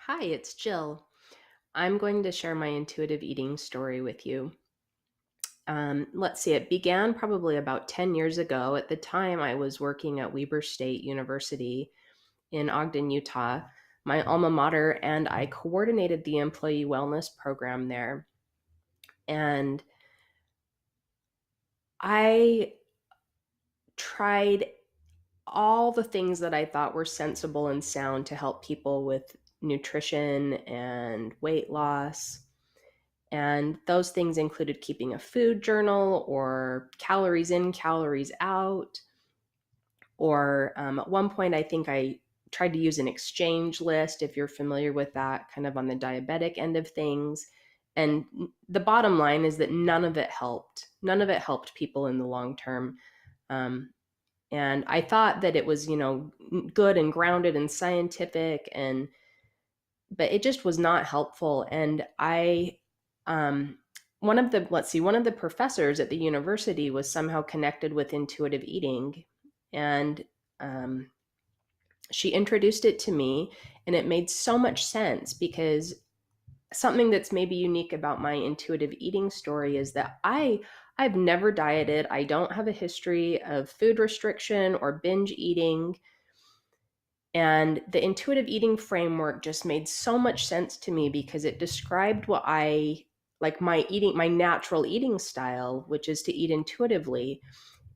Hi, it's Jill. I'm going to share my intuitive eating story with you. Let's see, it began probably about 10 years ago. At the time, I was working at Weber State University in Ogden, Utah, my alma mater, and I coordinated the employee wellness program there. And I tried all the things that I thought were sensible and sound to help people with nutrition and weight loss. And those things included keeping a food journal or calories in, calories out. Or at one point, I think I tried to use an exchange list, if you're familiar with that, kind of on the diabetic end of things. And the bottom line is that none of it helped. None of it helped people in the long term. Um, and I thought that it was, good and grounded and scientific, but it just was not helpful. And um, one of the professors at the university was somehow connected with intuitive eating, and um, she introduced it to me, and it made so much sense because something that's maybe unique about my intuitive eating story is that I've never dieted. I don't have a history of food restriction or binge eating. And the intuitive eating framework just made so much sense to me because it described what I like my natural eating style, which is to eat intuitively.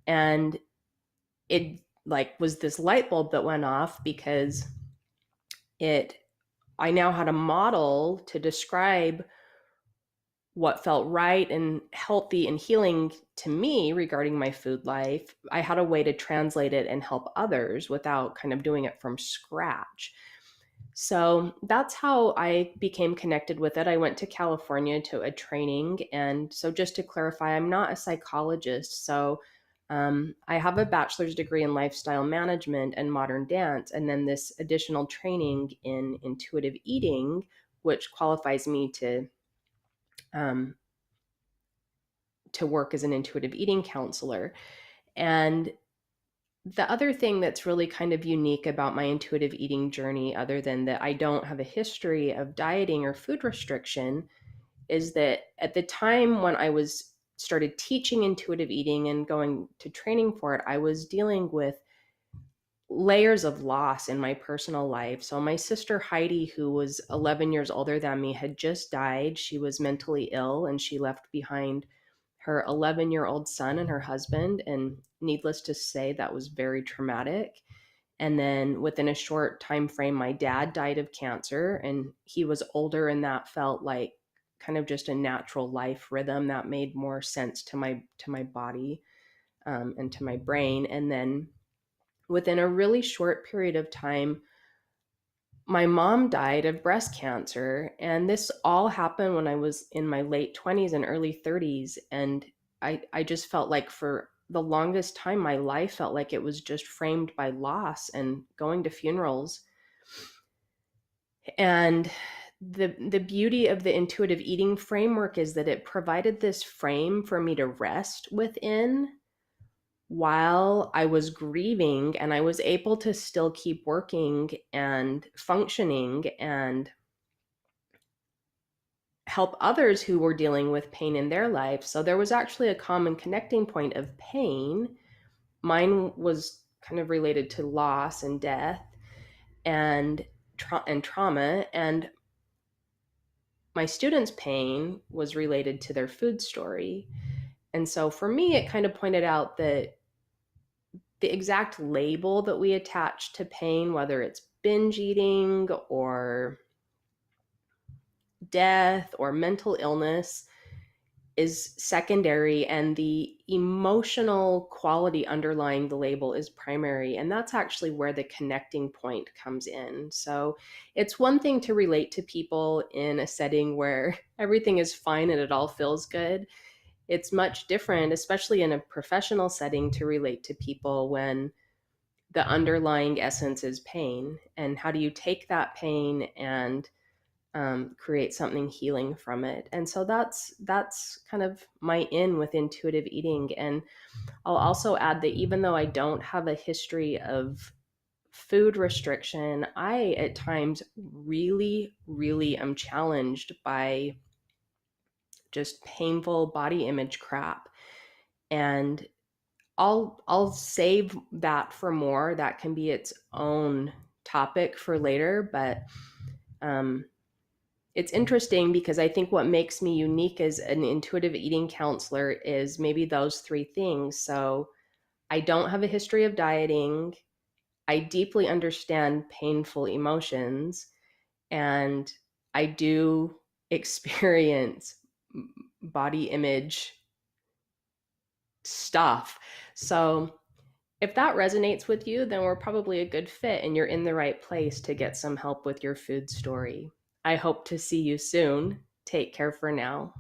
And it was this light bulb that went off because it I now had a model to describe what felt right and healthy and healing to me regarding my food life. I had a way to translate it and help others without kind of doing it from scratch. So that's how I became connected with it. I went to California to a training. And so, just to clarify, I'm not a psychologist. So, I have a bachelor's degree in lifestyle management and modern dance, and then this additional training in intuitive eating, which qualifies me um, to work as an intuitive eating counselor. And the other thing that's really kind of unique about my intuitive eating journey, other than that I don't have a history of dieting or food restriction, is that at the time when I was started teaching intuitive eating and going to training for it, I was dealing with layers of loss in my personal life. So my sister Heidi, who was 11 years older than me, had just died. She was mentally ill and she left behind her 11-year-old son and her husband. And needless to say, that was very traumatic. And then within a short time frame, my dad died of cancer, and he was older, and that felt like kind of just a natural life rhythm that made more sense to my body, and to my brain. And then within a really short period of time, my mom died of breast cancer. And this all happened when I was in my late 20s and early 30s. And I just felt like for the longest time, my life felt like it was just framed by loss and going to funerals. And the beauty of the intuitive eating framework is that it provided this frame for me to rest within while I was grieving, and I was able to still keep working and functioning and help others who were dealing with pain in their life. So there was actually a common connecting point of pain. Mine was kind of related to loss and death and trauma, and my students' pain was related to their food story. And so for me, it kind of pointed out that the exact label that we attach to pain, whether it's binge eating or death or mental illness, is secondary, and the emotional quality underlying the label is primary. And that's actually where the connecting point comes in. So it's one thing to relate to people in a setting where everything is fine and it all feels good. It's much different, especially in a professional setting, to relate to people when the underlying essence is pain. And how do you take that pain and create something healing from it? And so that's kind of my in with intuitive eating. And I'll also add that even though I don't have a history of food restriction, I at times really, really am challenged by just painful body image crap. And I'll save that for more. That can be its own topic for later, but um, it's interesting because I think what makes me unique as an intuitive eating counselor is maybe those three things. So I don't have a history of dieting. I deeply understand painful emotions, and I do experience body image stuff. So if that resonates with you, then we're probably a good fit and you're in the right place to get some help with your food story. I hope to see you soon. Take care for now.